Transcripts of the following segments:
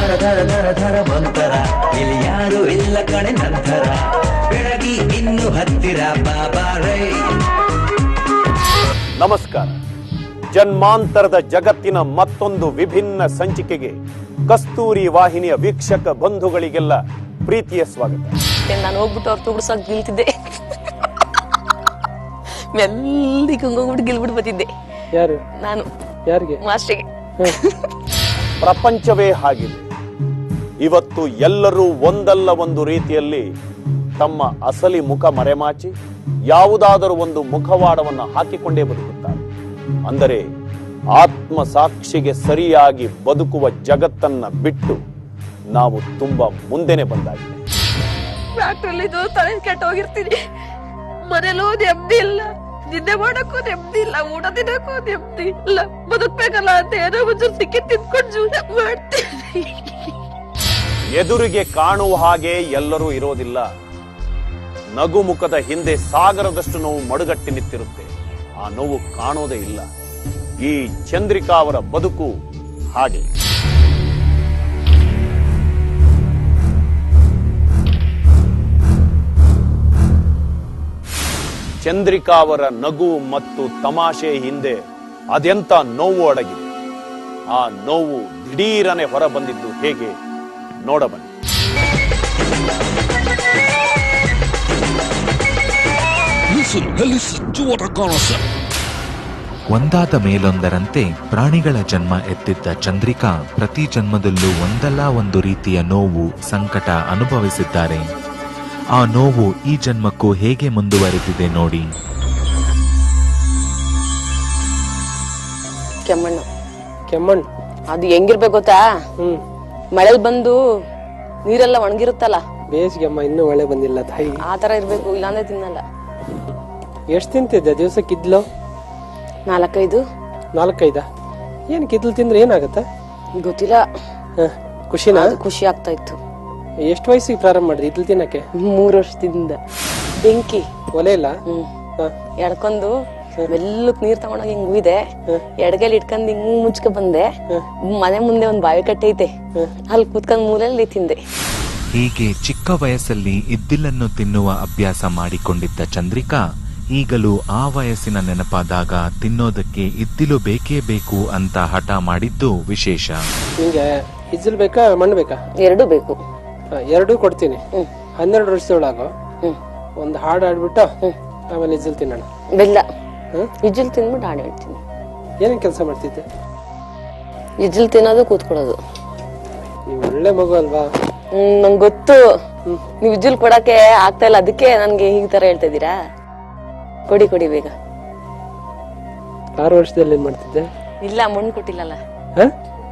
ಧರ ಧರ ಧರ ಧರ ಮಂತರ ಇಲ್ಲಿ ಯಾರು ಇಲ್ಲ ಕಣೆ ನಂತರ ಬೆಳಗಿ ಇನ್ನು ಹತ್ತಿರ ಬಾಬಾ ರೈ. ನಮಸ್ಕಾರ. ಜನ್ಮಾಂತರದ ಜಗತ್ತಿನ ಮತ್ತೊಂದು ವಿಭಿನ್ನ ಸಂಚಿಕೆಗೆ ಕಸ್ತೂರಿ ವಾಹಿನಿಯ ವೀಕ್ಷಕ ಬಂಧುಗಳಿಗೆಲ್ಲ ಪ್ರೀತಿಯ ಸ್ವಾಗತ. ನಾನು ಹೋಗ್ಬಿಟ್ಟು ಅವ್ರು ತುಗುಡ್ಸಕ್ ಗಿಲ್ತಿದ್ದೆ, ಮೆಲ್ಲಿಗೆ ಹೋಗ್ಬಿಟ್ಟು ಗಿಲ್ಬಿಟ್ಟು ಬರ್ತಿದ್ದೆ. ಯಾರು? ನಾನು. ಯಾರಿಗೆ? ಮಾಸ್ಟರ್ಗೆ. ಪ್ರಪಂಚವೇ ಹಾಗಿದೆ. ಇವತ್ತು ಎಲ್ಲರೂ ಒಂದಲ್ಲ ಒಂದು ರೀತಿಯಲ್ಲಿ ತಮ್ಮ ಅಸಲಿ ಮುಖ ಮರೆಮಾಚಿ ಯಾವುದಾದರೂ ಒಂದು ಮುಖವಾಡವನ್ನು ಹಾಕಿಕೊಂಡೇ ಬದುಕುತ್ತಾರೆ. ಅಂದರೆ ಆತ್ಮ ಸಾಕ್ಷಿಗೆ ಸರಿಯಾಗಿ ಬದುಕುವ ಜಗತ್ತನ್ನ ಬಿಟ್ಟು ನಾವು ತುಂಬಾ ಮುಂದೆನೆ ಬಂದಾಗಿದೆ. ಫ್ಯಾಕ್ಟ್ರಿಲಿ ತಲೆ ಕೆಟ್ಟ ಹೋಗಿರ್ತೀನಿ, ಮನೇಲೂ ನೆಮ್ಮದಿ ಇಲ್ಲ, ನಿದ್ದೆ ಮಾಡಕ್ಕೂ ನೆಮ್ಮದಿ ಇಲ್ಲ, ಊಟ ತಿನ್ನಕ್ಕೂ ನೆಮ್ಮದಿ ಇಲ್ಲ. ಬದುಕ್ಬೇಕಲ್ಲ ಅಂತ ಏನೋ ಒಂಚೂರು ಸಿಕ್ಕಿ ತಿನ್ಕೊಂಡು ಜೀವನ ಮಾಡ್ತೀನಿ. ಎದುರಿಗೆ ಕಾಣುವ ಹಾಗೆ ಎಲ್ಲರೂ ಇರೋದಿಲ್ಲ. ನಗುಮುಖದ ಹಿಂದೆ ಸಾಗರದಷ್ಟು ನೋವು ಮಡುಗಟ್ಟಿ ನಿಂತಿರುತ್ತೆ. ಆ ನೋವು ಕಾಣೋದೇ ಇಲ್ಲ. ಈ ಚಂದ್ರಿಕಾ ಅವರ ಬದುಕು ಹಾಗೆ. ಚಂದ್ರಿಕಾ ಅವರ ನಗು ಮತ್ತು ತಮಾಷೆ ಹಿಂದೆ ಅದೆಂತ ನೋವು ಅಡಗಿದೆ. ಆ ನೋವು ದಿಢೀರನೆ ಹೊರ ಬಂದಿದ್ದು ಹೇಗೆ ನೋಡಬನ್ನಿ. ಒಂದಾದ ಮೇಲೊಂದರಂತೆ ಪ್ರಾಣಿಗಳ ಜನ್ಮ ಎತ್ತಿದ್ದ ಚಂದ್ರಿಕಾ ಪ್ರತಿ ಜನ್ಮದಲ್ಲೂ ಒಂದಲ್ಲ ಒಂದು ರೀತಿಯ ನೋವು, ಸಂಕಟ ಅನುಭವಿಸಿದ್ದಾರೆ. ಆ ನೋವು ಈ ಜನ್ಮಕ್ಕೂ ಹೇಗೆ ಮುಂದುವರೆದಿದೆ ನೋಡಿ. ಕೆಮ್ಮಣ್ಣು ಕೆಮ್ಮಣ್ಣು ಅದು ಹೆಂಗಿರ್ಬೇಕು ಗೊತ್ತಾ? ಮಳೆಲ್ ಬಂದು ನೀರೆಲ್ಲ ಒಣಗಿರುತ್ತಲ್ಲ, ಬೇಸಿಗೆ ಅಮ್ಮ, ಇನ್ನೂ ಮಳೆ ಬಂದಿಲ್ಲ ತಾಯಿ. ಆ ತರ ಇರ್ಬೇಕು, ಇಲ್ಲಾಂದ್ರೆ ತಿನ್ನಲ್ಲ. ಎಷ್ಟು ತಿಂತಿದ್ದೆ ದಿವಸಕ್ಕೆ? ಇದ್ಲು 4-5. 4-5? ಏನ್ ಕಿದ್ಲು ತಿಂದ್ರೆ ಏನಾಗತ್ತ ಗೊತ್ತಿಲ್ಲ. ಖುಷಿನಾ? ಖುಷಿ ಆಗ್ತಾ ಇತ್ತು. ಎಷ್ಟು ವಯಸ್ಸಿಗೆ ಪ್ರಾರಂಭ ಮಾಡಿದ್ರಿ ಇದ್ಲು ತಿನ್ನಕ್ಕೆ? 3 ವರ್ಷದಿಂದ. ಬೆಂಕಿ ಒಲೆ ಇಲ್ಲ ಎಡ್ಕೊಂಡು ಮೆಲ್ಲಕ್ ನೀರ್ ತಗೊಂಡೋಗಿ ಹಿಂಗ್ ಉಯ್ದೆ, ಎಡಗೈಲಿ ಇಟ್ಕೊಂಡ್ ಹಿಂಗ್ ಮುಚ್ಕ ಬಂದೆ. ಮನೆ ಮುಂದೆ ಒಂದ್ ಬಾವಿ ಕಟ್ಟೆ ಐತೆ, ಅಲ್ಲಿ ಕೂತ್ಕೊಂಡ್ ಮೂಲೆಯಲ್ಲಿ ತಿಂದೆ. ಹೀಗೆ ಚಿಕ್ಕ ವಯಸ್ಸಲ್ಲಿ ಇದ್ದಿಲನ್ನು ತಿನ್ನುವ ಅಭ್ಯಾಸ ಮಾಡಿಕೊಂಡಿದ್ದ ಚಂದ್ರಿಕಾ ಈಗಲೂ ಆ ವಯಸ್ಸಿನ ನೆನಪಾದಾಗ ತಿನ್ನೋದಕ್ಕೆ ಇದ್ದಿಲು ಬೇಕೇ ಬೇಕು ಅಂತ ಹಠ ಮಾಡಿದ್ದು ವಿಶೇಷ. ನಿಂಗೆ ಇಜ್ಜಲ್ ಬೇಕಾ ಮಣ್ಣು ಬೇಕಾ? ಎರಡೂ ಬೇಕು. ಎರಡೂ ಕೊಡ್ತೀನಿ. 12 ವರ್ಷದೊಳಗ ಒಂದು ಹಾಡು ಆಡ್ಬಿಟ್ಟು ಆಮೇಲೆ ಇಜ್ಜಲ್ ತಿನ್ನೋಣ. ಬೆಲ್ಲ ಇಜ್ಜಲ್ ತಿನ್ಬಿಟ್ಟು ಹಾಡು ಹೇಳ್ತೀನಿ. ಏನೇನ್ ಕೆಲಸ ಮಾಡ್ತಿದ್ದೆ? ಇಜ್ಜಲ್ ತಿನ್ನೋದು, ಕೂತ್ಕೊಳ್ಳೋದು. ನೀವು ಒಳ್ಳೆ ಮಗು ಅಲ್ವಾ? ನಂಗೆ ಗೊತ್ತು, ನೀವ್ ಇಜ್ಜಲ್ ಕೊಡಕ್ಕೆ ಆಗ್ತಾ ಇಲ್ಲ, ಅದಕ್ಕೆ ನನ್ಗೆ ಈ ತರ ಹೇಳ್ತಾ ಇದೀರಾ. ಕೊಡಿ ಕೊಡಿ ಬೇಗ. 6 ವರ್ಷದಲ್ಲಿ ಏನ್ ಮಾಡ್ತಿದ್ದೆ? ಇಲ್ಲ, ಮಣ್ಣು ಕೊಟ್ಟಿಲ್ಲಲ್ಲ.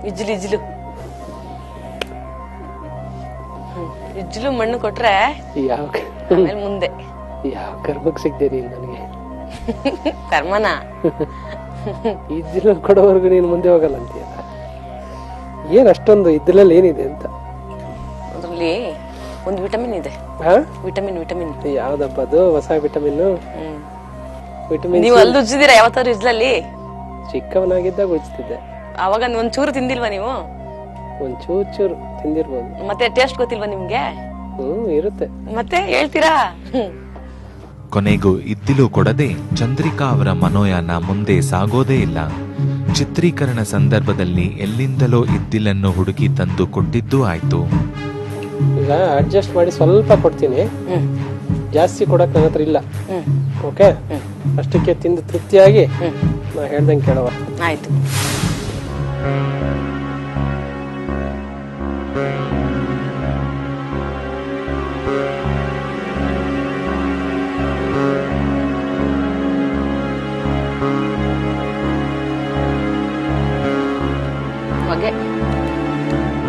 ಇಜ್ಜಲು ಇಜ್ಜಲು ಇಜ್ಜಲು ಮಣ್ಣು ಕೊಟ್ರೆ ಯಾವ ಆಮೇಲೆ ಮುಂದೆ ಯಾವ ಕರ್ಮಕ್ ಸಿಗ್ದೇರಿ ನನಗೆ? ಕರ್ಮನ ಇದ್ದಿಲ್ಲ ಕೊಡೋವರೆಗೂ ನೀನು ಮುಂದೆ ಹೋಗಲ್ಲ ಅಂತೀಯ. ಏನ್ ಅಷ್ಟೊಂದು ಇದ್ರಲ್ಲಿ ಏನಿದೆ ಅಂತ? ಅದ್ರಲ್ಲಿ ಒಂದು ವಿಟಮಿನ್ ಇದೆ. ವಿಟಮಿನ್ ವಿಟಮಿನ್ ಯಾವ್ದಪ್ಪ ಅದು? ಹೊಸ ವಿಟಮಿನ್? ವಿಟಮಿನ್ ನೀವು ಅಲ್ಲಿ ಉಜ್ಜಿದೀರಾ ಯಾವತ್ತಾದ್ರು ಇಜ್ಲಲ್ಲಿ? ಚಿಕ್ಕವನಾಗಿದ್ದಾಗ ಉಜ್ತಿದ್ದೆ. ಅವಾಗ ಒಂದ್ ಚೂರು ತಿಂದಿಲ್ವಾ ನೀವು? ಒಂದ್ ಚೂರು ತಿಂದಿರ್ಬೋದು. ಮತ್ತೆ ಟೇಸ್ಟ್ ಗೊತ್ತಿಲ್ವಾ ನಿಮ್ಗೆ? ಇರುತ್ತೆ. ಮತ್ತೆ ಹೇಳ್ತೀರಾ? ಕೊನೆಗೂ ಇದ್ದಿಲು ಕೊಡದೆ ಚಂದ್ರಿಕಾ ಅವರ ಮನೋಯಾನ ಮುಂದೆ ಸಾಗೋದೇ ಇಲ್ಲ. ಚಿತ್ರೀಕರಣ ಸಂದರ್ಭದಲ್ಲಿ ಎಲ್ಲಿಂದಲೋ ಇದ್ದಿಲನ್ನು ಹುಡುಕಿ ತಂದು ಕೊಟ್ಟಿದ್ದೂ ಆಯ್ತು. ಈಗ ಅಡ್ಜಸ್ಟ್ ಮಾಡಿ ಸ್ವಲ್ಪ ಕೊಡ್ತೀನಿ, ಜಾಸ್ತಿ ಕೊಡಕ್ ನನ್ನ ಹತ್ರ ಇಲ್ಲ. ಓಕೆ, ಅಷ್ಟಕ್ಕೆ ತಿಂದು ತೃಪ್ತಿಯಾಗಿ ನಾ ಹೇಳ್ದಂಗೆ ಕೇಳವ. ಆಯ್ತು.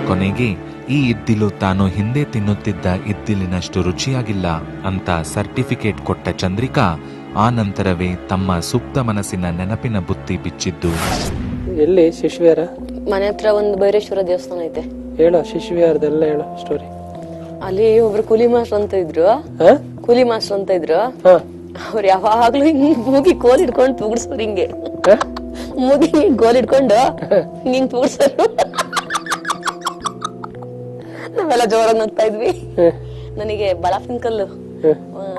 ಕೊನೆಗೆ ಈ ಇದ್ದಿಲು ತಾನು ಹಿಂದೆ ತಿನ್ನುತ್ತಿದ್ದ ಇದ್ದಿಲಿನಷ್ಟು ರುಚಿಯಾಗಿಲ್ಲ ಅಂತ ಸರ್ಟಿಫಿಕೇಟ್ ಕೊಟ್ಟ ಚಂದ್ರಿಕಾ ಆ ನಂತರವೇ ತಮ್ಮ ಸುಪ್ತ ಮನಸ್ಸಿನ ನೆನಪಿನ ಬುತ್ತಿ ಬಿಚ್ಚಿದ್ದು. ಎಲ್ಲಿ ಶಿಶುವಿಹಾರ? ಮನೆ ಹತ್ರ ಒಂದು ಬೈರೇಶ್ವರ ದೇವಸ್ಥಾನ ಐತೆ. ಹೇಳೋ, ಶಿಶುವಿಹಾರದೆಲ್ಲ ಹೇಳೋ ಸ್ಟೋರಿ. ಅಲ್ಲಿ ಒಬ್ರು ಕೂಲಿ ಮಾಸ್ಟರ್ ಅಂತ ಇದ್ರು. ಅವ್ರು ಯಾವಾಗ್ಲೂ ಹಿಂಗ್ ಮೂಗಿ ಕೋಲ್ ಹಿಡ್ಕೊಂಡು ತೂಗಿಡ್ಸೋರು. ಹಿಂಗೆ ಮೂಗಿ ಗೋಲ್ ಹಿಡ್ಕೊಂಡು ಹಿಂಗ್ ತೂಗಿಡ್ಸೋರು. ನಾವೆಲ್ಲ ಜೋರಾಗಿ ನಗ್ತಾ ಇದ್ವಿ. ನನಗೆ ಬಳಪಿನ ಕಲ್ಲು,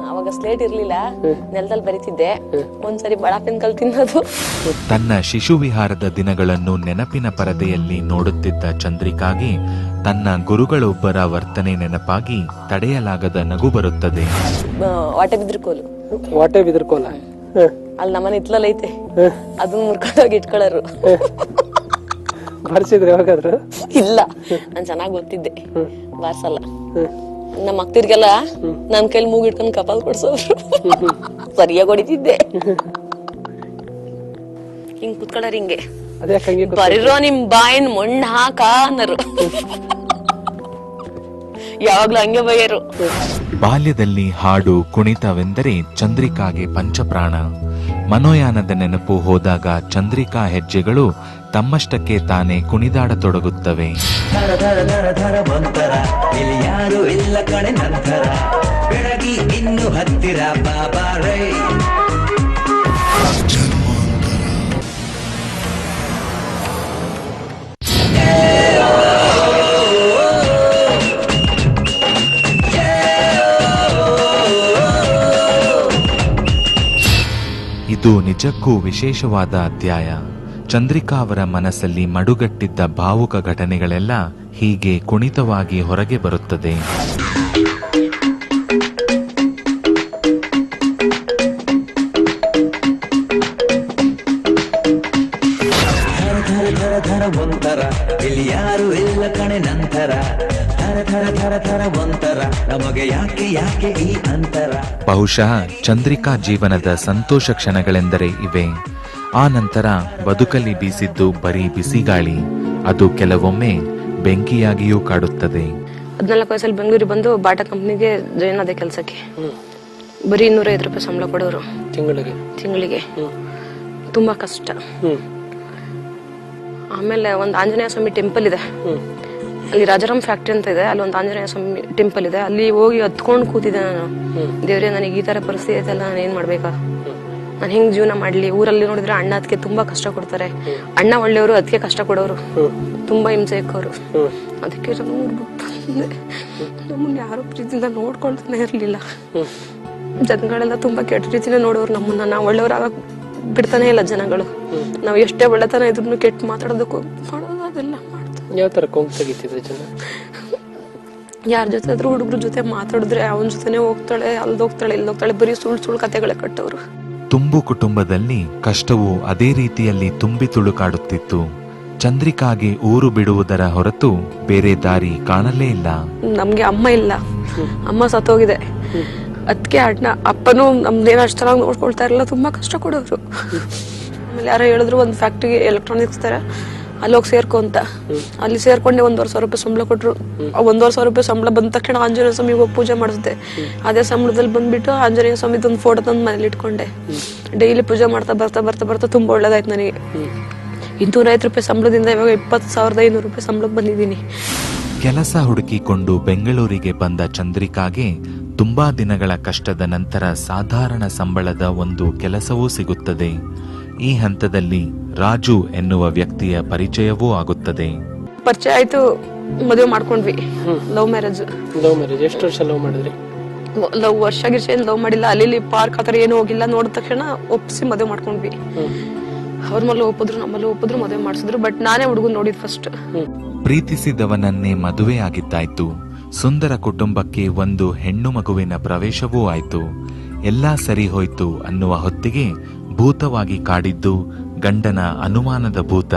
ಅವಾಗ ಸ್ಲೇಟ್ ಇರ್ಲಿಲ್ಲ, ನೆಲದಲ್ಲಿ ಬರೀತಿದ್ದೆ. ಒಂದ್ಸರಿ ಬಳಪಿನ ಕಲ್ಲು ತಿನ್ನೋದು. ತನ್ನ ಶಿಶುವಿಹಾರದ ದಿನಗಳನ್ನು ನೆನಪಿನ ಪರದೆಯಲ್ಲಿ ನೋಡುತ್ತಿದ್ದ ಚಂದ್ರಿಕಾಗೆ ತನ್ನ ಗುರುಗಳೊಬ್ಬರ ವರ್ತನೆ ನೆನಪಾಗಿ ತಡೆಯಲಾಗದ ನಗು ಬರುತ್ತದೆ. ವಾಟೆ ಬಿದ್ರ ಕೋಲು, ವಾಟೆ ಬಿದ್ರಕೋಲ ಅಲ್ಲಿ ನಮ್ಮನೆ ಇತ್ಲಲ್ಲ ಐತೆ, ಅದನ್ನ ಮುರ್ಕೊಂಡೋಗಿ ಇಟ್ಕೊಳ್ಳೋರು. ಬಾರಿಸಿದ್ರೆ ಯಾವಾಗಾದ್ರು? ಇಲ್ಲ, ನಾನ್ ಚೆನ್ನಾಗ್ ಗೊತ್ತಿದ್ದೆ, ಬಾರ್ಸಲ್ಲ. ನಮ್ಮ ಮಕ್ತಿರ್ಗೆಲ್ಲ ನನ್ ಕೈಲಿ ಮೂಗ್ ಇಟ್ಕೊಂಡ್ ಕಪಾಲ್ ಕೊಡ್ಸೋರು. ಸರಿಯಾಗಿ ಹೊಡಿತಿದ್ದೆ. ಹಿಂಗ್ ಕುತ್ಕೊಳ್ಳೋರು ಹಿಂಗೆ, ಅದೇ ಹಂಗೆ ಬರೀರೋ ನಿಮ್ ಬಾಯಿನ್ ಮಣ್ಣು ಹಾಕ ಅನ್ನರು. ಯಾವಾಗ್ಲೂ ಹಂಗೆ ಬೈಯರು. ಬಾಲ್ಯದಲ್ಲಿ ಹಾಡು ಕುಣಿತವೆಂದರೆ ಚಂದ್ರಿಕಾಗೆ ಪಂಚಪ್ರಾಣ. ಮನೋಯಾನದ ನೆನಪು ಹೋದಾಗ ಚಂದ್ರಿಕಾ ಹೆಜ್ಜೆಗಳು ತಮ್ಮಷ್ಟಕ್ಕೆ ತಾನೇ ಕುಣಿದಾಡತೊಡಗುತ್ತವೆ. ಧರ ಧರ ಧರ ಧರ ಒಂಥರ, ಇಲ್ಲಿ ಯಾರು ಇಲ್ಲ ಕಣೆ ನಂತರ. ಬೆಳಗಿ ಇನ್ನು ಹತ್ತಿರ ಬಾಬಾ ರೈ. ಇದು ನಿಜಕ್ಕೂ ವಿಶೇಷವಾದ ಅಧ್ಯಾಯ. ಚಂದ್ರಿಕಾ ಅವರ ಮನಸ್ಸಲ್ಲಿ ಮಡುಗಟ್ಟಿದ್ದ ಭಾವುಕ ಘಟನೆಗಳೆಲ್ಲ ಹೀಗೆ ಕುಣಿತವಾಗಿ ಹೊರಗೆ ಬರುತ್ತದೆ. ಧರ ಧರ ಧರ ಧರ ಒಂಥರ, ಇಲ್ಲಿ ಯಾರು ಇಲ್ಲ ಕಣೆ ನಂತರ. ಧರ ಧರ ಧರ ಧರ ಒಂಥರ, ನಮಗೆ ಯಾಕೆ ಯಾಕೆ ಈ ಅಂತರ. ಬಹುಶಃ ಚಂದ್ರಿಕಾ ಜೀವನದ ಸಂತೋಷ ಕ್ಷಣಗಳೆಂದರೆ ಇವೆ. ಆ ನಂತರ ಬದುಕಲ್ಲಿ ಬೀಸಿದ್ದು ಬರೀ ಬಿಸಿಗಾಳಿ, ಅದು ಕೆಲವೊಮ್ಮೆ ಬೆಂಕಿಯಾಗಿಯೂ ಕಾಡುತ್ತದೆ. 14 ವಯಸ್ಸಲ್ಲಿ ಬೆಂಗಳೂರಿಗೆ ಬಂದು ಬಾಟಾ ಕಂಪ್ನಿಗೆ ಜಾಯಿನ್ ಆದೆ ಕೆಲಸಕ್ಕೆ. ಬರೀ 205 ರೂಪಾಯಿ ಸಂಬಳ ಕೊಡೋರು ತಿಂಗಳಿಗೆ. ತುಂಬಾ ಕಷ್ಟ. ಆಮೇಲೆ ಒಂದು ಆಂಜನೇಯ ಸ್ವಾಮಿ ಟೆಂಪಲ್ ಇದೆ, ಅಲ್ಲಿ ರಾಜಾರಾಮ್ ಫ್ಯಾಕ್ಟ್ರಿ ಅಂತ ಇದೆ, ಅಲ್ಲಿ ಒಂದು ಆಂಜನೇಯ ಸ್ವಾಮಿ ಟೆಂಪಲ್ ಇದೆ. ಅಲ್ಲಿ ಹೋಗಿ ಹತ್ಕೊಂಡು ಕೂತಿದ್ದೆ ನಾನು. ದೇವ್ರೆ, ನನಗೆ ಈ ತರ ಪರಿಸ್ಥಿತಿ ಐತಲ್ಲ, ನಾನು ಏನ್ ಮಾಡ್ಬೇಕಾ, ನಾನು ಹೆಂಗ್ ಜೀವನ ಮಾಡ್ಲಿ. ಊರಲ್ಲಿ ನೋಡಿದ್ರೆ ಅಣ್ಣ ಅದಕ್ಕೆ ತುಂಬಾ ಕಷ್ಟ ಕೊಡ್ತಾರೆ. ಅಣ್ಣ ಒಳ್ಳೆಯವರು, ಅದಕ್ಕೆ ಕಷ್ಟ ಕೊಡೋರು, ತುಂಬಾ ಹಿಂಸೆ ಇಕ್ಕೋರು. ಅದಕ್ಕೆ ನಮ್ಮನ್ನ ಯಾರು ಪ್ರೀತಿಯಿಂದ ನೋಡ್ಕೊಳ್ತಾನೆ ಇರ್ಲಿಲ್ಲ. ಜನಗಳೆಲ್ಲ ತುಂಬಾ ಕೆಟ್ಟ ರೀತಿನೇ ನೋಡೋರು ನಮ್ಮನ್ನ. ನಾವು ಒಳ್ಳೆಯವ್ರಾಗ ಬಿಡ್ತಾನೆ ಇಲ್ಲ ಜನಗಳು. ನಾವು ಎಷ್ಟೇ ಒಳ್ಳೆತನ ಇದ್ರೂ ಕೆಟ್ಟ ಮಾತಾಡೋದಕ್ಕೂ ಮಾಡೋದು ಅದೆಲ್ಲ ಮಾಡ್ತಾರೆ. ಯಾವ ತರ ಕೊಂಗ್ ತೆಗಿತಿದ್ರು ಜನ? ಯಾರ ಜೊತೆ ಆದ್ರೂ ಹುಡುಗ್ರ ಜೊತೆ ಮಾತಾಡಿದ್ರೆ ಅವನ ಜೊತೆನೆ ಹೋಗ್ತಾಳೆ, ಅಲ್ದೋಗ್ತಾಳೆ, ಇಲ್ಲೋಗ್ತಾಳೆ, ಬರೀ ಸುಳ್ಳು ಕತೆಗಳೇ ಕಟ್ಟವ್ರು. ತುಂಬು ಕುಟುಂಬದಲ್ಲಿ ಕಷ್ಟವು ಅದೇ ರೀತಿಯಲ್ಲಿ ತುಂಬಿ ತುಳುಕಾಡುತ್ತಿತ್ತು. ಚಂದ್ರಿಕಾಗೆ ಊರು ಬಿಡುವುದರ ಹೊರತು ಬೇರೆ ದಾರಿ ಕಾಣಲೇ ಇಲ್ಲ. ನಮ್ಗೆ ಅಮ್ಮ ಇಲ್ಲ, ಅಮ್ಮ ಸತ್ತೋಗಿದೆ. ಅದಕ್ಕೆ ಅಪ್ಪನೂ ನಮ್ದೇನೋ ಅಷ್ಟು ಚೆನ್ನಾಗಿ ನೋಡ್ಕೊಳ್ತಾ ಇರಲಿಲ್ಲ, ತುಂಬಾ ಕಷ್ಟ ಕೊಡೋರು. ಆಮೇಲೆ ಯಾರೋ ಹೇಳಿದ್ರು ಒಂದು ಫ್ಯಾಕ್ಟ್ರಿಗೆ ಎಲೆಕ್ಟ್ರಾನಿಕ್ಸ್ ತರ ಅಲ್ಲಿ ಹೋಗಿ ಸೇರ್ಕೊ ಅಂತ. ಅಲ್ಲಿ ಸೇರ್ಕೊಂಡೆ 1,500 ರೂಪಾಯಿ ಸಂಬಳ ಕೊಟ್ರು. 1,500 ರೂಪಾಯಿ ಸಂಬಳ ಬಂದ ತಕ್ಷಣ ಆಂಜನೇಯ ಸ್ವಾಮಿಗೆ ಹೋಗಿ ಪೂಜೆ ಮಾಡಿಸ್ದೆ. ಅದೇ ಸಂಬಳದಲ್ಲಿ ಬಂದ್ಬಿಟ್ಟು ಆಂಜನೇಯ ಸ್ವಾಮಿದೊಂದು ಫೋಟೋ ತಂದು ಮನೇಲಿ ಇಟ್ಕೊಂಡೆ. ಡೈಲಿ ಪೂಜೆ ಮಾಡ್ತಾ ಬರ್ತಾ ಬರ್ತಾ ಬರ್ತಾ ತುಂಬಾ ಒಳ್ಳೇದಾಯ್ತು ನನಗೆ. 205 ರೂಪಾಯಿ ಸಂಬಳದಿಂದ ಇವಾಗ 20,500 ರೂಪಾಯಿ ಸಂಬಳಕ್ಕೆ ಬಂದಿದ್ದೀನಿ. ಕೆಲಸ ಹುಡುಕಿಕೊಂಡು ಬೆಂಗಳೂರಿಗೆ ಬಂದ ಚಂದ್ರಿಕಾಗೆ ತುಂಬಾ ದಿನಗಳ ಕಷ್ಟದ ನಂತರ ಸಾಧಾರಣ ಸಂಬಳದ ಒಂದು ಕೆಲಸವೂ ಸಿಗುತ್ತದೆ. ಈ ಹಂತದಲ್ಲಿ ರಾಜು ಎನ್ನುವ ವ್ಯಕ್ತಿಯ ಪರಿಚಯವೂ ಆಗುತ್ತದೆ. ಪರಿಚಯ ಆಯ್ತು, ಮದುವೆ ಮಾಡ್ಕೊಂಡ್ವಿ. Love marriage. ಎಷ್ಟು ವರ್ಷ ಲವ್ ಮಾಡಿದ್ರಿ? ವರ್ಷ ಗಿರ್ಷ ಲವ್ ಮಾಡಿಲ್ಲ. ಅಲ್ಲಿ ಪಾರ್ಕ್ ಆತರ ಏನು ಹೋಗಿಲ್ಲ. ನೋಡಿದ ತಕ್ಷಣ ಒಪ್ಪಿಸಿ ಮದುವೆ ಮಾಡ್ಕೊಂಡ್ವಿ. ಅವ್ರ ಮೇಲೆ ಒಪ್ಪಿದ್ರು, ನಮ್ಮಲ್ಲಿ ಒಪ್ಪಿದ್ರು, ಮದುವೆ ಮಾಡಿಸಿದ್ರು. ಬಟ್ ನಾನೇ ಹುಡುಗನ್ ನೋಡಿದ್ ಫಸ್ಟ್. ಪ್ರೀತಿಸಿದವನನ್ನೇ ಮದುವೆ ಆಗಿದ್ದಾಯ್ತು. ಸುಂದರ ಕುಟುಂಬಕ್ಕೆ ಒಂದು ಹೆಣ್ಣು ಮಗುವಿನ ಪ್ರವೇಶವೂ ಆಯ್ತು. ಎಲ್ಲಾ ಸರಿ ಹೋಯ್ತು ಅನ್ನುವ ಹೊತ್ತಿಗೆ ಭೂತವಾಗಿ ಕಾಡಿದ್ದು ಗಂಡನ ಅನುಮಾನದ ಭೂತ.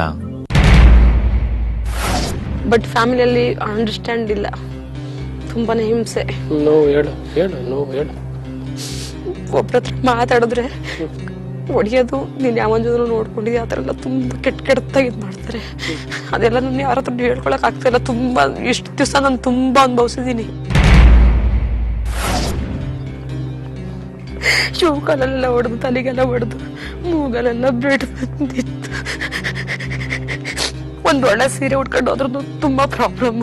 ಬಟ್ ಫ್ಯಾಮಿಲಿಯಲ್ಲಿ ಅಂಡರ್ಸ್ಟ್ಯಾಂಡ್ ಇಲ್ಲ, ತುಂಬಾನೇ ಹಿಂಸೆ. ಒಬ್ರ ಹತ್ರ ಮಾತಾಡಿದ್ರೆ ಹೊಡಿಯೋದು, ನೀನ್ ಯಾವನ್ ಜೊತೆ ನೋಡ್ಕೊಂಡಿದ್ಯಾ, ಆ ಥರ ಎಲ್ಲ ತುಂಬಾ ಕೆಟ್ಟದಾಗಿ ಇದು ಮಾಡ್ತಾರೆ. ಅದೆಲ್ಲ ನಾನು ಯಾರ ಹತ್ರ ಹೇಳ್ಕೊಳಕ್ ಆಗ್ತಾ ಇಲ್ಲ. ತುಂಬಾ ಇಷ್ಟು ದಿವಸ ನಾನು ತುಂಬಾ ಅನುಭವಿಸಿದೀನಿ. ಶೂಕಲೆಲ್ಲ ಹೊಡೆದು, ತಲೆಗೆಲ್ಲ ಹೊಡೆದು, ಮೂಗಲೆಲ್ಲ ಬ್ಲಡ್ ಬಂದಿತ್ತು. ಒಂದ್ ಒಳ್ಳೆ ಸೀರೆ ಉಟ್ಕೊಂಡು ಹೋದ್ರೂ ತುಂಬಾ ಪ್ರಾಬ್ಲಮ್.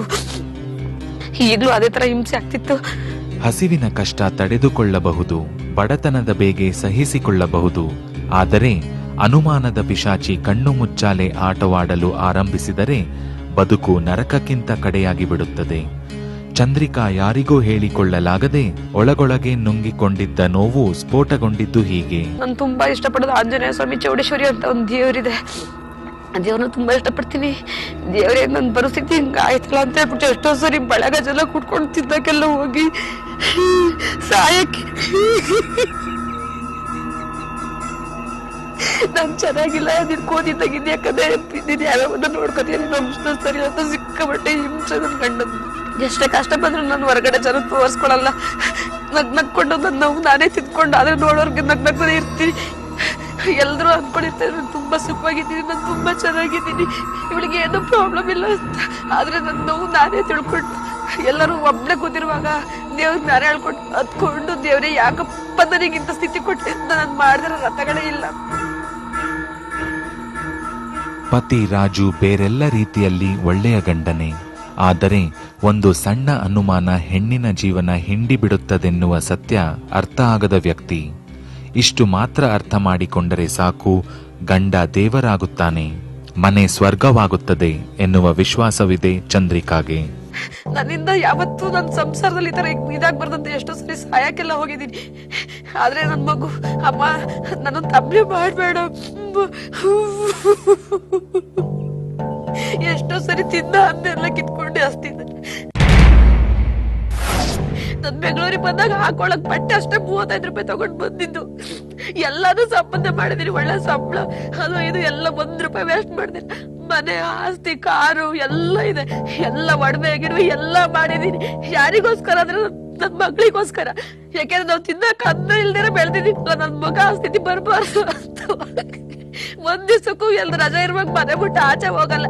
ಈಗ್ಲೂ ಅದೇ ತರ ಹಿಂಸೆ ಆಗ್ತಿತ್ತು. ಹಸಿವಿನ ಕಷ್ಟ ತಡೆದುಕೊಳ್ಳಬಹುದು, ಬಡತನದ ಬೇಗೆ ಸಹಿಸಿಕೊಳ್ಳಬಹುದು. ಆದರೆ ಅನುಮಾನದ ಪಿಶಾಚಿ ಕಣ್ಣು ಮುಚ್ಚಾಲೆ ಆಟವಾಡಲು ಆರಂಭಿಸಿದರೆ ಬದುಕು ನರಕಕ್ಕಿಂತ ಕಡೆಯಾಗಿ ಬಿಡುತ್ತದೆ. ಚಂದ್ರಿಕಾ ಯಾರಿಗೂ ಹೇಳಿಕೊಳ್ಳಲಾಗದೆ ಒಳಗೊಳಗೆ ನುಂಗಿಕೊಂಡಿದ್ದ ನೋವು ಸ್ಫೋಟಗೊಂಡಿದ್ದು ಹೀಗೆ. ನಾನು ತುಂಬಾ ಇಷ್ಟಪಡೋದು ಆಂಜನೇಯ ಸ್ವಾಮಿ ಚೌಡೇಶ್ವರಿ ಅಂತ ಒಂದು ದೇವರಿದೆ. ಆ ದೇವ್ರನ್ನ ತುಂಬಾ ಇಷ್ಟಪಡ್ತೀನಿ. ದೇವ್ರೇ ನನ್ನ ಪರಿಸ್ಥಿತಿ ಹಿಂಗ ಆಯ್ತಲ್ಲ ಅಂತ ಹೇಳ್ಬಿಟ್ಟು ಎಷ್ಟೋ ಸರಿ ಬಳಗ ಜಲ ಕುಟ್ಕೊಂಡು ತಿದ್ದಕ್ಕೆಲ್ಲ ಹೋಗಿ ಸಾಯಕ್ಕೆ ನಾನ್ ಚೆನ್ನಾಗಿಲ್ಲ, ನೀನ್ ಕೋದಿದ್ದಾಗಿದ್ಯಾ ಕದೆ ನೀನ್ ಯಾವ್ಯಾವನ್ನ ನೋಡ್ಕೋತೀನಿ ನಮ್ಷ್ಟು ಸರಿ ಅಂತ ಸಿಕ್ಕಾಬಟ್ಟೆ ಹಿಂಸೆ ನನ್ ಗಂಡನ್. ಎಷ್ಟೇ ಕಷ್ಟ ಬಂದ್ರು ನಾನು ಹೊರಗಡೆ ಜನ ತೋರಿಸ್ಕೊಳಲ್ಲ. ನಗ್ಕೊಂಡು ನನ್ನ ನೋವು ನಾನೇ ತಿದ್ಕೊಂಡು ಆದ್ರೆ ನೋಡೋರ್ಗೆ ನಗ್ನಗ್ತಾನೆ ಇರ್ತೀನಿ. ಎಲ್ರು ಅನ್ಕೊಂಡಿರ್ತಾರೆ ನಾನು ತುಂಬಾ ಸುಖವಾಗಿದ್ದೀನಿ, ನಾನು ತುಂಬಾ ಚೆನ್ನಾಗಿದ್ದೀನಿ, ಇವಳಿಗೆ ಏನೋ ಪ್ರಾಬ್ಲಮ್ ಇಲ್ಲ ಅಂತ. ಆದ್ರೆ ನನ್ನ ನೋವು ನಾನೇ ತಿಳ್ಕೊಂಡು ಎಲ್ಲರೂ ಒಬ್ಳೆ ಕೂತಿರುವಾಗ ದೇವ್ರಿಗೆ ನಾನೇ ಹೇಳ್ಕೊಂಡು ಹತ್ಕೊಂಡು ದೇವ್ರೆ ಯಾಕಪ್ಪ ನನಗಿಂತ ಸ್ಥಿತಿ ಕೊಟ್ಟಿದ್ದ, ನಾನು ಮಾಡಿದ್ರೆ ರಥಗಳೇ ಇಲ್ಲ. ಪತಿ ರಾಜು ಬೇರೆಲ್ಲ ರೀತಿಯಲ್ಲಿ ಒಳ್ಳೆಯ ಗಂಡನೇ. ಆದರೆ ಒಂದು ಸಣ್ಣ ಅನುಮಾನ ಹೆಣ್ಣಿನ ಜೀವನ ಹಿಂಡಿಬಿಡುತ್ತದೆನ್ನುವ ಸತ್ಯ ಅರ್ಥ ಆಗದ ವ್ಯಕ್ತಿ. ಇಷ್ಟು ಮಾತ್ರ ಅರ್ಥ ಮಾಡಿಕೊಂಡರೆ ಸಾಕು, ಗಂಡ ದೇವರಾಗುತ್ತಾನೆ, ಮನೆ ಸ್ವರ್ಗವಾಗುತ್ತದೆ ಎನ್ನುವ ವಿಶ್ವಾಸವಿದೆ ಚಂದ್ರಿಕಾಗೆ. ನನ್ನಿಂದ ಯಾವತ್ತೂ ನನ್ನ ಸಂಸಾರದಲ್ಲಿ ಈ ತರ ಇದಾಗ್ಬಾರ್ದಂತ ಎಷ್ಟೋ ಸರಿ ಸಾಯಕ್ಕೆಲ್ಲ ಹೋಗಿದ್ದೀನಿ. ಆದ್ರೆ ನನ್ ಮಗು ಅಮ್ಮ ನನ್ನ ತಪ್ಪಲೆ ಮಾಡ್ಬೇಡ, ಎಷ್ಟೋ ಸರಿ ತಿಂದ ಅನ್ನೆಲ್ಲ ಕಿತ್ಕೊಂಡೆ ಹಸ್ತಿದ್ದೆ. ನನ್ ಬೆಂಗಳೂರಿಗೆ ಬಂದಾಗ ಹಾಕೊಳಕ್ ಬಟ್ಟೆ ಅಷ್ಟೇ 35 ರೂಪಾಯಿ ತಗೊಂಡ್ ಬಂದಿದ್ದು. ಎಲ್ಲಾನು ಸಂಬಂಧ ಮಾಡಿದೀನಿ, ಒಳ್ಳೆ ಸಂಬಳ ಅದು ಇದು ಎಲ್ಲ 1 ರೂಪಾಯಿ ವೇಸ್ಟ್ ಮಾಡಿದೀನಿ. ಮನೆ ಆಸ್ತಿ ಕಾರು ಎಲ್ಲ ಇದೆ, ಎಲ್ಲ ಒಡವೆ ಗಿಡವೆ ಎಲ್ಲ ಮಾಡಿದೀನಿ. ಯಾರಿಗೋಸ್ಕರ ಅಂದ್ರೆ ನನ್ ಮಗಳಿಗೋಸ್ಕರ. ಯಾಕೆಂದ್ರೆ ನಾವು ತಿನ್ನಕ್ ಅನ್ನ ಇಲ್ದೇನೆ ಬೆಳೆದಿದ್ದೀನಲ್ಲ, ನನ್ ಮಗ ಆ ಸ್ಥಿತಿ ಬರ್ಬಾರ್ದು ಅಂತ. ಒಂದ್ ದಿವ್ಸಕ್ಕೂ ಎಲ್ರು ರಜಾ ಇರುವಾಗ ಮನೆ ಬಿಟ್ಟು ಆಚೆ ಹೋಗಲ್ಲ.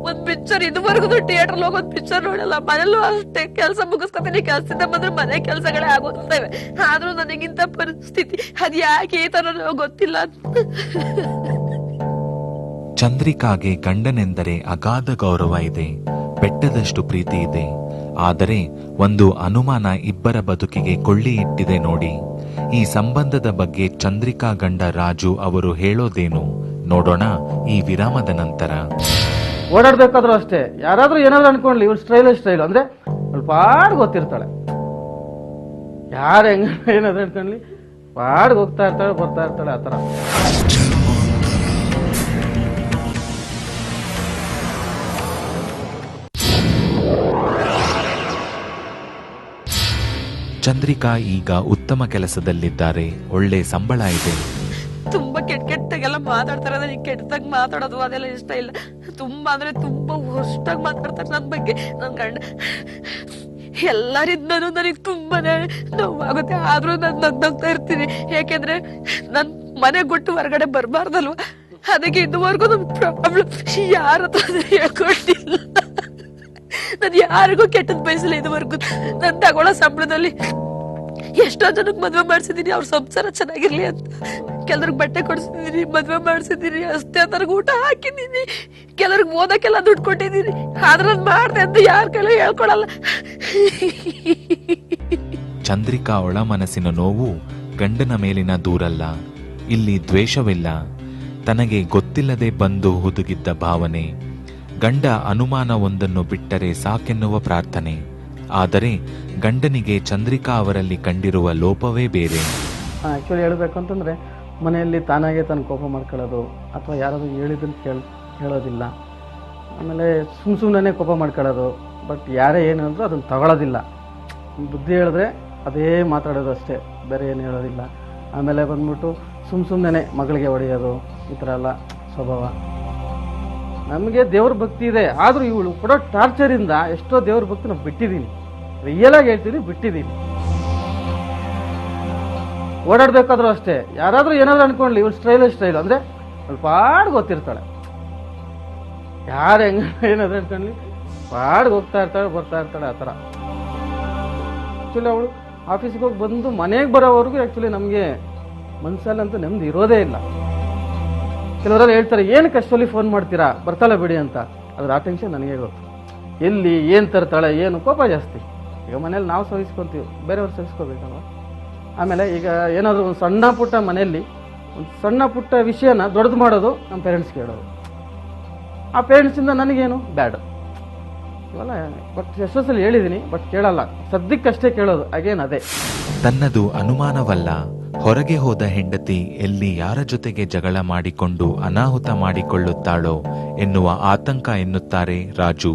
ಒಂದ್ ಪಿಕ್ಚರ್ ಇದುವರೆಗೂ ಥಿಯೇಟರ್ ಹೋಗಿ ಒಂದ್ ಪಿಕ್ಚರ್ ನೋಡಲ್ಲ. ಮನೇಲೂ ಅಷ್ಟೇ ಕೆಲಸ ಮುಗಿಸ್ಕೊತೀನಿ, ಕೆಲ್ಸದಿಂದ ಬಂದ್ರೆ ಮನೆ ಕೆಲ್ಸಗಳೇ ಆಗೋಗ್ತವೆ. ಆದ್ರೂ ನನಗಿಂತ ಪರಿಸ್ಥಿತಿ ಅದ್ ಯಾಕೆ ಈ ತರ ಗೊತ್ತಿಲ್ಲ. ಚಂದ್ರಿಕಾಗೆ ಗಂಡನೆಂದರೆ ಅಗಾಧ ಗೌರವ ಇದೆ, ಬೆಟ್ಟದಷ್ಟು ಪ್ರೀತಿ ಇದೆ. ಆದರೆ ಒಂದು ಅನುಮಾನ ಇಬ್ಬರ ಬದುಕಿಗೆ ಕೊಳ್ಳಿ ಇಟ್ಟಿದೆ ನೋಡಿ. ಈ ಸಂಬಂಧದ ಬಗ್ಗೆ ಚಂದ್ರಿಕಾ ಗಂಡ ರಾಜು ಅವರು ಹೇಳೋದೇನು ನೋಡೋಣ ಈ ವಿರಾಮದ ನಂತರ. ಓಡಾಡ್ಬೇಕಾದ್ರೂ ಅಷ್ಟೇ, ಯಾರಾದ್ರೂ ಏನಾದ್ರು ಅನ್ಕೊಂಡ್ಲಿ ಇವ್ರು ಸ್ಟೈಲ್ ಅಂದ್ರೆ ಪಾಡ್ ಗೊತ್ತಿರ್ತಾಳೆ. ಯಾರು ಹೆಂಗ ಏನಾದ್ರು ಅನ್ಕೊಂಡ್ಲಿ ಪಾಡ್ ಹೋಗ್ತಾ ಇರ್ತಾಳೆ, ಬರ್ತಾ ಇರ್ತಾಳೆ, ಆತರ. ಚಂದ್ರಿಕಾ ಈಗ ಉತ್ತಮ ಕೆಲಸದಲ್ಲಿದ್ದಾರೆ, ಒಳ್ಳೆ ಸಂಬಳ ಇದೆ. ತುಂಬಾ ಕೆಟ್ಟಾಗೆಲ್ಲ ಮಾತಾಡ್ತಾರೆ. ನನಗೆ ಕೆಟ್ಟದಾಗ ಮಾತಾಡೋದು ಅದೆಲ್ಲ ಇಷ್ಟ ಇಲ್ಲ. ತುಂಬಾ ಅಂದ್ರೆ ತುಂಬಾ ಹೊಸ್ಟಾಗಿ ಮಾತಾಡ್ತಾರೆ ನನ್ ಬಗ್ಗೆ. ನನ್ ಗಂಡ ಎಲ್ಲರಿಂದನೂ ನನಗೆ ತುಂಬಾನೇ ನೋವಾಗುತ್ತೆ. ಆದ್ರೂ ನಾನು ನಗ್ನಗ್ತಾ ಇರ್ತೀನಿ. ಯಾಕೆಂದ್ರೆ ನನ್ ಮನೆ ಗುಟ್ಟು ಹೊರಗಡೆ ಬರ್ಬಾರ್ದಲ್ವಾ. ಅದಕ್ಕೆ ಇದುವರೆಗೂ ನನ್ ಪ್ರಾಬ್ಲಮ್ ಯಾರ ಹತ್ರ ಹೇಳ್ಕೊಂಡಿಲ್ಲ. ನಾನು ಯಾರಿಗೂ ಕೆಟ್ಟದ್ ಬಯಸಿಲ್ಲ ಇದುವರೆಗೂ. ನನ್ ತಗೊಳ್ಳೋ ಸಂಬಳದಲ್ಲಿ ಎಷ್ಟೋ ಜನಕ್ಕೆ ಮದ್ವೆ ಮಾಡ್ಸಿದೀನಿ, ಅವ್ರ ಸಂಸಾರ ಚೆನ್ನಾಗಿರ್ಲಿ ಅಂತ. ಕೆಲವ್ರಿಗೆ ಬಟ್ಟೆ ಕೊಡ್ಸಿದೀನಿ, ಮದ್ವೆ ಮಾಡ್ಸಿದೀನಿ, ಅಷ್ಟೇ ನನಗೆ ಊಟ ಹಾಕಿದೀನಿ, ಕೆಲವ್ರಿಗೆ ಓದಕ್ಕೆಲ್ಲ ದುಡ್ಡು ಕೊಟ್ಟಿದೀನಿ. ಆದ್ರೆ ನಾನು ಮಾಡ್ದೆ ಅಂತ ಯಾರ ಕೈಲೂ ಹೇಳ್ಕೊಳಲ್ಲ. ಚಂದ್ರಿಕಾ ಒಳ ಮನಸ್ಸಿನ ನೋವು ಗಂಡನ ಮೇಲಿನ ದೂರಲ್ಲ, ಇಲ್ಲಿ ದ್ವೇಷವಿಲ್ಲ, ತನಗೆ ಗೊತ್ತಿಲ್ಲದೆ ಬಂದು ಹುದುಗಿದ್ದ ಭಾವನೆ. ಗಂಡ ಅನುಮಾನವೊಂದನ್ನು ಬಿಟ್ಟರೆ ಸಾಕೆನ್ನುವ ಪ್ರಾರ್ಥನೆ. ಆದರೆ ಗಂಡನಿಗೆ ಚಂದ್ರಿಕಾ ಅವರಲ್ಲಿ ಕಂಡಿರುವ ಲೋಪವೇ ಬೇರೆ. ಆ್ಯಕ್ಚುಲಿ ಹೇಳಬೇಕು ಅಂತಂದರೆ ಮನೆಯಲ್ಲಿ ತಾನಾಗೆ ತಾನು ಕೋಪ ಮಾಡ್ಕೊಳ್ಳೋದು, ಅಥವಾ ಯಾರಾದರೂ ಹೇಳಿದ್ದನ್ನು ಹೇಳೋದಿಲ್ಲ. ಆಮೇಲೆ ಸುಮ್ಮನೆ ಕೋಪ ಮಾಡ್ಕೊಳ್ಳೋದು. ಬಟ್ ಯಾರೇ ಏನು ಹೇಳಿದ್ರು ಅದನ್ನು ತಗೊಳ್ಳೋದಿಲ್ಲ. ಬುದ್ಧಿ ಹೇಳಿದ್ರೆ ಅದೇ ಮಾತಾಡೋದು ಅಷ್ಟೇ, ಬೇರೆ ಏನು ಹೇಳೋದಿಲ್ಲ. ಆಮೇಲೆ ಬಂದ್ಬಿಟ್ಟು ಸುಮ್ಮನೆ ಮಗಳಿಗೆ ಹೊಡೆಯೋದು, ಈ ಥರ ಎಲ್ಲ ಸ್ವಭಾವ. ನಮಗೆ ದೇವ್ರ ಭಕ್ತಿ ಇದೆ, ಆದರೂ ಇವಳು ಕೊಡೋ ಟಾರ್ಚರಿಂದ ಎಷ್ಟೋ ದೇವ್ರ ಭಕ್ತಿ ನಾವು ಬಿಟ್ಟಿದ್ದೀನಿ. ರಿಯಲಾಗಿ ಹೇಳ್ತೀನಿ, ಬಿಟ್ಟಿದ್ದೀನಿ. ಓಡಾಡ್ಬೇಕಾದ್ರೂ ಅಷ್ಟೇ, ಯಾರಾದ್ರೂ ಏನಾದ್ರು ಅನ್ಕೊಂಡ್ಲಿ ಇವ್ರು ಸ್ಟೈಲ್ ಅಂದ್ರೆ ಪಾಡ್ ಗೊತ್ತಿರ್ತಾಳೆ. ಯಾರು ಹೆಂಗ ಏನಾದ್ರು ಅನ್ಕೊಂಡ್ಲಿ ಪಾಡ್ ಹೋಗ್ತಾ ಇರ್ತಾಳೆ, ಬರ್ತಾ ಇರ್ತಾಳೆ, ಆ ಥರ. ಆ್ಯಕ್ಚುಲಿ ಅವಳು ಆಫೀಸಿಗೆ ಹೋಗಿ ಬಂದು ಮನೆಗೆ ಬರೋವರೆಗೂ ಆ್ಯಕ್ಚುಲಿ ನಮಗೆ ಮನಸ್ಸಲ್ಲಂತೂ ನೆಮ್ಮದಿ ಇರೋದೇ ಇಲ್ಲ. ಕೆಲವರೆಲ್ಲ ಹೇಳ್ತಾರೆ, ಏನಕ್ಕೆ ಅಷ್ಟೊಲ್ಲಿ ಫೋನ್ ಮಾಡ್ತೀರಾ, ಬರ್ತಾಳೆ ಬಿಡಿ ಅಂತ. ಅದ್ರ ಆ ಟೆನ್ಷನ್ ನನಗೆ ಗೊತ್ತು. ಎಲ್ಲಿ ಏನು ತರ್ತಾಳೆ, ಏನು ಕೋಪ ಜಾಸ್ತಿ. ಈಗ ಮನೇಲಿ ನಾವು ಸಹಿಸ್ಕೊತೀವಿ, ಬೇರೆಯವ್ರು ಸಹಿಸ್ಕೋಬೇಕಲ್ವ. ಆಮೇಲೆ ಈಗ ಏನಾದರೂ ಒಂದು ಸಣ್ಣ ಪುಟ್ಟ ಮನೆಯಲ್ಲಿ ಒಂದು ಸಣ್ಣ ಪುಟ್ಟ ವಿಷಯನ ದೊಡ್ಡದು ಮಾಡೋದು ನಮ್ಮ ಪೇರೆಂಟ್ಸ್ಗೆ ಹೇಳೋದು. ಆ ಪೇರೆಂಟ್ಸಿಂದ ನನಗೇನು ಬ್ಯಾಡ್. ಇವೆಲ್ಲ ಬಟ್ ಎಷ್ಟೋ ಸಲ ಹೇಳಿದ್ದೀನಿ, ಬಟ್ ಕೇಳಲ್ಲ. ಸದ್ಯಕ್ಕಷ್ಟೇ ಕೇಳೋದು, ಅಗೇನ್ ಅದೇ. ತನ್ನದು ಅನುಮಾನವಲ್ಲ, ಹೊರಗೆ ಹೋದ ಹೆಂಡತಿ ಎಲ್ಲಿ ಯಾರ ಜೊತೆಗೆ ಜಗಳ ಮಾಡಿಕೊಂಡು ಅನಾಹುತ ಮಾಡಿಕೊಳ್ಳುತ್ತಾಳೋ ಎನ್ನುವ ಆತಂಕ ಎನ್ನುತ್ತಾರೆ ರಾಜು.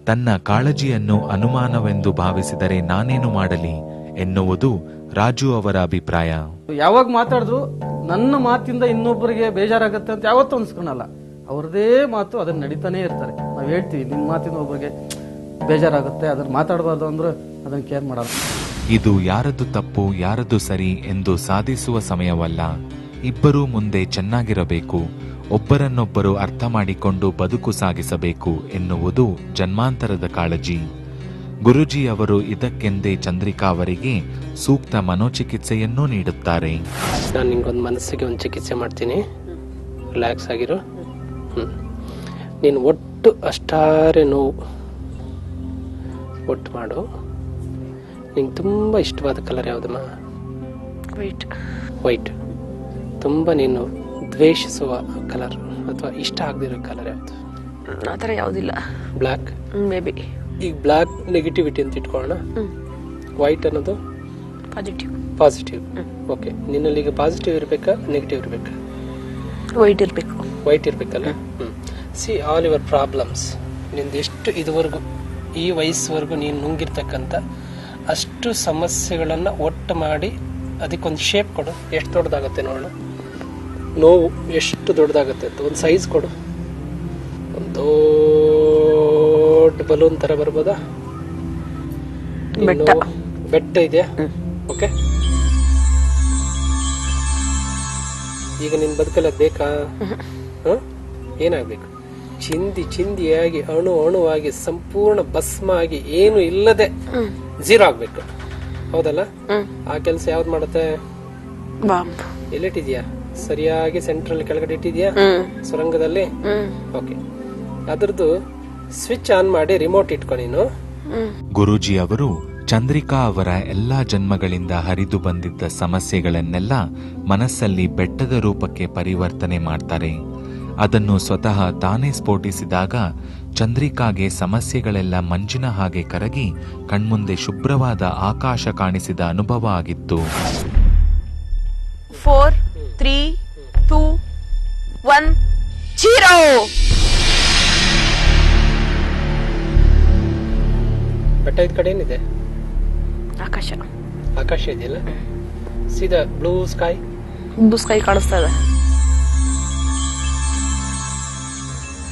ತನ್ನ ಕಾಳಜಿಯನ್ನು ಅನುಮಾನವೆಂದು ಭಾವಿಸಿದರೆ ನಾನೇನು ಮಾಡಲಿ ಎನ್ನುವುದು ರಾಜು ಅವರ ಅಭಿಪ್ರಾಯ. ಯಾವಾಗ ಮಾತಾಡಿದ್ರು ನನ್ನ ಮಾತಿಂದ ಇನ್ನೊಬ್ಬರಿಗೆ ಬೇಜಾರಾಗತ್ತೆ ಅಂತ ಯಾವತ್ತೂ ಅನ್ಸ್ಕೊಳಲ್ಲ. ಅವ್ರದೇ ಮಾತು ಅದನ್ನ ನಡೀತಾನೆ ಇರ್ತಾರೆ. ನಾವ್ ಹೇಳ್ತೀವಿ ನಿಮ್ ಮಾತಿಂದ ಒಬ್ಬರಿಗೆ ಬೇಜಾರಾಗುತ್ತೆ, ಅದನ್ನ ಮಾತಾಡಬಾರ್ದು ಅಂದ್ರೆ ಅದನ್ನ ಕೇರ್ ಮಾಡಲ್ಲ. ಇದು ಯಾರದ್ದು ತಪ್ಪು ಯಾರದ್ದು ಸರಿ ಎಂದು ಸಾಧಿಸುವ ಸಮಯವಲ್ಲ. ಇಬ್ಬರೂ ಮುಂದೆ ಚೆನ್ನಾಗಿರಬೇಕು, ಒಬ್ಬರನ್ನೊಬ್ಬರು ಅರ್ಥ ಮಾಡಿಕೊಂಡು ಬದುಕು ಸಾಗಿಸಬೇಕು ಎನ್ನುವುದು ಜನ್ಮಾಂತರದ ಕಾಳಜಿ. ಗುರುಜಿ ಅವರು ಇದಕ್ಕೆಂದೇ ಚಂದ್ರಿಕಾ ಅವರಿಗೆ ಸೂಕ್ತ ಮನೋಚಿಕಿತ್ಸೆಯನ್ನೂ ನೀಡುತ್ತಾರೆ. ನಾನು ನಿಂಗೊಂದು ಮನಸ್ಸಿಗೆ ಒಂದು ಚಿಕಿತ್ಸೆ ಮಾಡ್ತೀನಿ, ರಿಲ್ಯಾಕ್ಸ್ ಆಗಿರು. ನೀನು ಒಟ್ಟು ಅಷ್ಟಾರೆ ನೋವು ಒಟ್ಟು ಮಾಡು. ನಿಂಗೆ ತುಂಬ ಇಷ್ಟವಾದ ಕಲರ್ ಯಾವುದಮ್ಮ? ವೈಟ್. ತುಂಬ ನೀನು ದ್ವೇಷಿಸುವ ಕಲರ್ ಅಥವಾ ಇಷ್ಟ ಆಗದಿರೋ ಕಲರ್ ಯಾವುದು? ಆ ಥರ ಯಾವುದಿಲ್ಲ. Black maybe. ಈಗ ಬ್ಲ್ಯಾಕ್ ನೆಗೆಟಿವಿಟಿ ಅಂತ ಇಟ್ಕೊಳ್ಳೋಣ, ವೈಟ್ ಅನ್ನೋದು ಪಾಸಿಟಿವ್. ಓಕೆ, ನಿನ್ನಲ್ಲಿ ಈಗ ಪಾಸಿಟಿವ್ ಇರಬೇಕಾ ನೆಗೆಟಿವ್ ಇರಬೇಕಾ? ವೈಟ್ ಇರಬೇಕಲ್ಲ. ಸಿ ಆಲ್ ಯುವರ್ ಪ್ರಾಬ್ಲಮ್ಸ್, ನಿಂದು ಎಷ್ಟು ಇದುವರೆಗೂ ಈ ವಯಸ್ಸುವರೆಗೂ ನೀನು ನುಂಗಿರ್ತಕ್ಕಂಥ ಅಷ್ಟು ಸಮಸ್ಯೆಗಳನ್ನು ಒಟ್ಟು ಮಾಡಿ ಅದಕ್ಕೊಂದು ಶೇಪ್ ಕೊಡು. ಎಷ್ಟು ದೊಡ್ಡದಾಗತ್ತೆ ನೋಡೋಣ, ನೋವು ಎಷ್ಟು ದೊಡ್ಡದಾಗತ್ತೆ ಅಂತ ಒಂದು ಸೈಜ್ ಕೊಡು. ಒಂದು ದೊಡ್ಡ ಬಲೂನ್ ಥರ ಬರ್ಬೋದಾ? ಬೆಟ್ಟ ಇದೆಯಾ? ಓಕೆ, ಈಗ ನಿನ್ ಬದುಕಲ್ಲ ಬೇಕಾ? ಏನಾಗ್ಬೇಕು? ಚಿಂದಿಯಾಗಿ ಅಣುವಾಗಿ ಸಂಪೂರ್ಣ ಭಸ್ಮ ಆಗಿ ಏನು ಇಲ್ಲದೆ ಝೀರೋ ಆಗ್ಬೇಕು, ಹೌದಲ್ಲ? ಆ ಕೆಲಸ ಯಾವ್ದು ಮಾಡುತ್ತೆ? ಎಲ್ಲಿಟ್ಟಿದ್ಯಾ? ಸರಿಯಾಗಿ ಸೆಂಟ್ರಲ್ ಕೆಳಗಡೆ ಇಟ್ಟಿದ್ಯಾ ಸುರಂಗದಲ್ಲಿ? ಓಕೆ, ಅದರದ್ದು ಸ್ವಿಚ್ ಆನ್ ಮಾಡಿ ರಿಮೋಟ್ ಇಟ್ಕೊ ನೀನು. ಗುರೂಜಿ ಅವರು ಚಂದ್ರಿಕಾ ಅವರ ಎಲ್ಲಾ ಜನ್ಮಗಳಿಂದ ಹರಿದು ಬಂದಿದ್ದ ಸಮಸ್ಯೆಗಳನ್ನೆಲ್ಲ ಮನಸ್ಸಲ್ಲಿ ಬೆಟ್ಟದ ರೂಪಕ್ಕೆ ಪರಿವರ್ತನೆ ಮಾಡ್ತಾರೆ. ಅದನ್ನು ಸ್ವತಃ ತಾನೇ ಸ್ಫೋಟಿಸಿದಾಗ ಚಂದ್ರಿಕಾಗೆ ಸಮಸ್ಯೆಗಳೆಲ್ಲ ಮಂಜಿನ ಹಾಗೆ ಕರಗಿ ಕಣ್ಮುಂದೆ ಶುಭ್ರವಾದ ಆಕಾಶ ಕಾಣಿಸಿದ ಅನುಭವ ಆಗಿತ್ತು. 4, 3, 2, 1, 0. ಬೆಟ್ಟ ಇದ್ ಕಡೆ ಏನಿದೆ? ಆಕಾಶ ಇದೆಯಲ್ಲ, ಸೀದಾ ಬ್ಲೂ ಸ್ಕೈ ಕಾಣಿಸ್ತಾ ಇದೆ.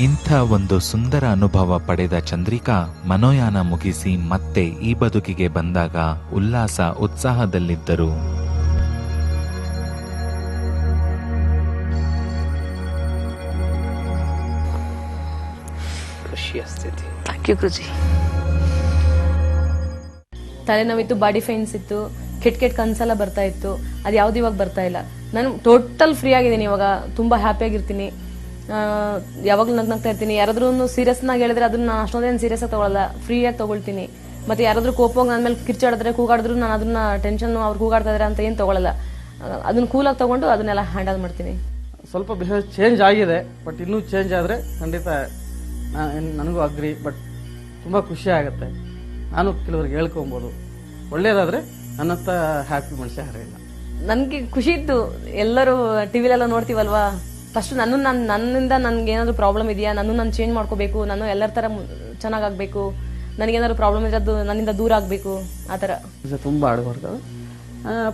ಇಂಥ ಒಂದು ಸುಂದರ ಅನುಭವ ಪಡೆದ ಚಂದ್ರಿಕಾ ಮನೋಯಾನ ಮುಗಿಸಿ ಮತ್ತೆ ಈ ಬದುಕಿಗೆ ಬಂದಾಗ ಉಲ್ಲಾಸ ಉತ್ಸಾಹದಲ್ಲಿದ್ದರು. ಖುಷಿ ಸ್ಥಿತಿ. Thank you Guruji. ತಲೆನೋವಿತ್ತು, ಬಾಡಿ ಪೈನ್ಸ್ ಇತ್ತು, ಕೆಟ್ಟ ಕನ್ಸೆಲ್ಲ ಬರ್ತಾ ಇತ್ತು. ಅದು ಯಾವ್ದು ಇವಾಗ ಬರ್ತಾ ಇಲ್ಲ. ನಾನು ಟೋಟಲ್ ಫ್ರೀ ಆಗಿದ್ದೀನಿ ಇವಾಗ, ತುಂಬಾ ಹ್ಯಾಪಿ ಆಗಿರ್ತೀನಿ. ಯಾವಾಗಲೂ ನಗ್ನಾಗ್ತಾ ಇರ್ತೀನಿ. ಯಾರಾದ್ರೂ ಸೀರಿಯಸ್ನಾಗಿ ಹೇಳಿದ್ರೆ ಅದನ್ನ ನಾನು ಅಷ್ಟೊಂದೇನು ಸೀರಿಯಸ್ ಆಗಿ ತಗೊಳ್ಳಲ್ಲ, ಫ್ರೀಯಾಗಿ ತಗೊಳ್ತೀನಿ. ಮತ್ತೆ ಯಾರಾದ್ರೂ ಕೋಪವಾಗಿ ನನ್ನ ಮೇಲೆ ಕಿರ್ಚಾಡಿದ್ರೆ ಕೂಗಾಡಿದ್ರು ನಾನು ಅದನ್ನ ಟೆನ್ಷನ್ ಅವ್ರು ಕೂಗಾಡ್ತಾ ಇದಾರೆ ಅಂತ ಏನು ತಗೊಳ್ಳಲ್ಲ. ಅದನ್ನ ಕೂಲಾಗಿ ತಗೊಂಡು ಅದನ್ನೆಲ್ಲ ಹ್ಯಾಂಡಲ್ ಮಾಡ್ತೀನಿ. ಸ್ವಲ್ಪ ಬಿಹೇವ್ ಚೇಂಜ್ ಆಗಿದೆ, ಬಟ್ ಇನ್ನೂ ಚೇಂಜ್ ಆದರೆ ಖಂಡಿತ ನನಗೂ ಅಗ್ರಿ. ಬಟ್ ತುಂಬ ಖುಷಿ ಆಗುತ್ತೆ. ನಾನು ಕೆಲವ್ರಿಗೆ ಹೇಳ್ಕೊಬೋದು, ಒಳ್ಳೇದಾದ್ರೆ ನನ್ನತ್ತ ಹ್ಯಾಪಿ ಮನುಷ್ಯ ಯಾರಿಲ್ಲ. ನನಗೆ ಖುಷಿ ಇತ್ತು. ಎಲ್ಲರೂ ಟಿವಿಲೆಲ್ಲ ನೋಡ್ತೀವಲ್ವಾ, ಫಸ್ಟ್ ನನ್ನಿಂದ ನನ್ಗೆ ಏನಾದ್ರು ಪ್ರಾಬ್ಲಮ್ ಇದೆಯಾ, ನಾನು ಚೇಂಜ್ ಮಾಡ್ಕೋಬೇಕು, ನಾನು ಎಲ್ಲರ ತರ ಚೆನ್ನಾಗಾಗಬೇಕು, ನನಗೇನಾದ್ರು ಪ್ರಾಬ್ಲಮ್ ಇದ್ರೆ ಅದು ನನ್ನಿಂದ ದೂರ ಆಗಬೇಕು, ಆ ಥರ ತುಂಬ ಹಾರ್ಡ್ ವರ್ಕ್.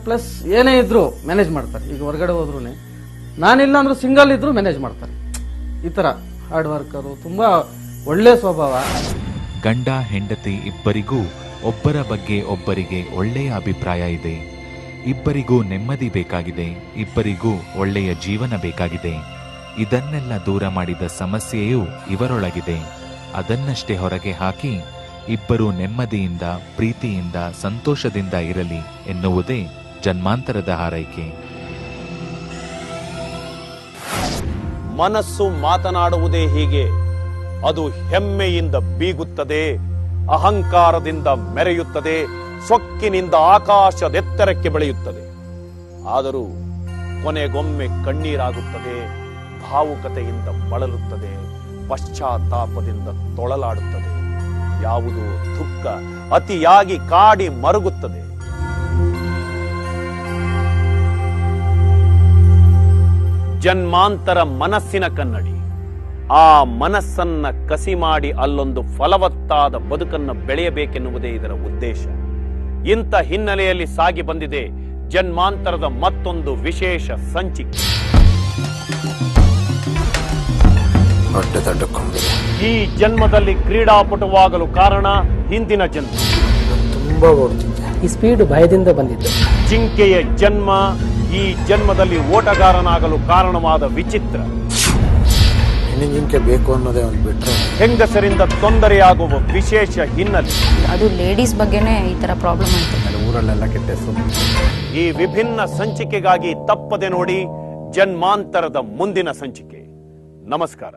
ಪ್ಲಸ್ ಏನೇ ಇದ್ರು ಮ್ಯಾನೇಜ್ ಮಾಡ್ತಾರೆ. ಈಗ ಹೊರಗಡೆ ಹೋದ್ರು ನಾನಿಲ್ಲ ಅಂದ್ರೂ ಸಿಂಗಲ್ ಇದ್ರು ಮ್ಯಾನೇಜ್ ಮಾಡ್ತಾರೆ. ಈ ಥರ ಹಾರ್ಡ್ ವರ್ಕರು, ತುಂಬ ಒಳ್ಳೆ ಸ್ವಭಾವ. ಗಂಡ ಹೆಂಡತಿ ಇಬ್ಬರಿಗೂ ಒಬ್ಬರ ಬಗ್ಗೆ ಒಬ್ಬರಿಗೆ ಒಳ್ಳೆಯ ಅಭಿಪ್ರಾಯ ಇದೆ. ಇಬ್ಬರಿಗೂ ನೆಮ್ಮದಿ ಬೇಕಾಗಿದೆ, ಇಬ್ಬರಿಗೂ ಒಳ್ಳೆಯ ಜೀವನ ಬೇಕಾಗಿದೆ. ಇದನ್ನೆಲ್ಲ ದೂರ ಮಾಡಿದ ಸಮಸ್ಯೆಯೂ ಇವರೊಳಗಿದೆ. ಅದನ್ನಷ್ಟೇ ಹೊರಗೆ ಹಾಕಿ ಇಬ್ಬರೂ ನೆಮ್ಮದಿಯಿಂದ, ಪ್ರೀತಿಯಿಂದ, ಸಂತೋಷದಿಂದ ಇರಲಿ ಎನ್ನುವುದೇ ಜನ್ಮಾಂತರದ ಹಾರೈಕೆ. ಮನಸ್ಸು ಮಾತನಾಡುವುದೇ ಹೀಗೆ. ಅದು ಹೆಮ್ಮೆಯಿಂದ ಬೀಗುತ್ತದೆ, ಅಹಂಕಾರದಿಂದ ಮೆರೆಯುತ್ತದೆ, ಸೊಕ್ಕಿನಿಂದ ಆಕಾಶದೆತ್ತರಕ್ಕೆ ಬೆಳೆಯುತ್ತದೆ. ಆದರೂ ಕೊನೆಗೊಮ್ಮೆ ಕಣ್ಣೀರಾಗುತ್ತದೆ, ಭಾವುಕತೆಯಿಂದ ಬಳಲುತ್ತದೆ, ಪಶ್ಚಾತ್ತಾಪದಿಂದ ತೊಳಲಾಡುತ್ತದೆ. ಯಾವುದೋ ದುಃಖ ಅತಿಯಾಗಿ ಕಾಡಿ ಮರುಗುತ್ತದೆ. ಜನ್ಮಾಂತರ ಮನಸ್ಸಿನ ಕನ್ನಡಿ. ಆ ಮನಸ್ಸನ್ನ ಕಸಿ ಮಾಡಿ ಅಲ್ಲೊಂದು ಫಲವತ್ತಾದ ಬದುಕನ್ನು ಬೆಳೆಯಬೇಕೆನ್ನುವುದೇ ಇದರ ಉದ್ದೇಶ. ಇಂಥ ಹಿನ್ನೆಲೆಯಲ್ಲಿ ಸಾಗಿ ಬಂದಿದೆ ಜನ್ಮಾಂತರದ ಮತ್ತೊಂದು ವಿಶೇಷ ಸಂಚಿಕೆ. ಈ ಜನ್ಮದಲ್ಲಿ ಕ್ರೀಡಾಪಟುವಾಗಲು ಕಾರಣ ಹಿಂದಿನ ಜನ್ಮ. ತುಂಬಾ ಓಡ್ತಿದ್ದೆ. ಈ ಸ್ಪೀಡ್ ಭಯದಿಂದ ಬಂದಿದ್ದು. ಜಿಂಕೆಯ ಜನ್ಮ ಈ ಜನ್ಮದಲ್ಲಿ ಓಟಗಾರನಾಗಲು ಕಾರಣವಾದ ವಿಚಿತ್ರ. ಜಿಂಕೆ ಬೇಕು ಅನ್ನೋದೇ ಒಂದು ಬಿಟ್ರೆ ಹೆಂಗಸರಿಂದ ತೊಂದರೆಯಾಗುವ ವಿಶೇಷ ಹಿನ್ನೆಲೆ. ಅದು ಲೇಡೀಸ್ ಬಗ್ಗೆನೇ ಈ ತರ ಪ್ರಾಬ್ಲಮ್ ಆಯ್ತು. ಊರಲ್ಲೆಲ್ಲ ಕೆಟ್ಟ ಹೆಸರು. ಈ ವಿಭಿನ್ನ ಸಂಚಿಕೆಗಾಗಿ ತಪ್ಪದೆ ನೋಡಿ ಜನ್ಮಾಂತರದ ಮುಂದಿನ ಸಂಚಿಕೆ. ನಮಸ್ಕಾರ.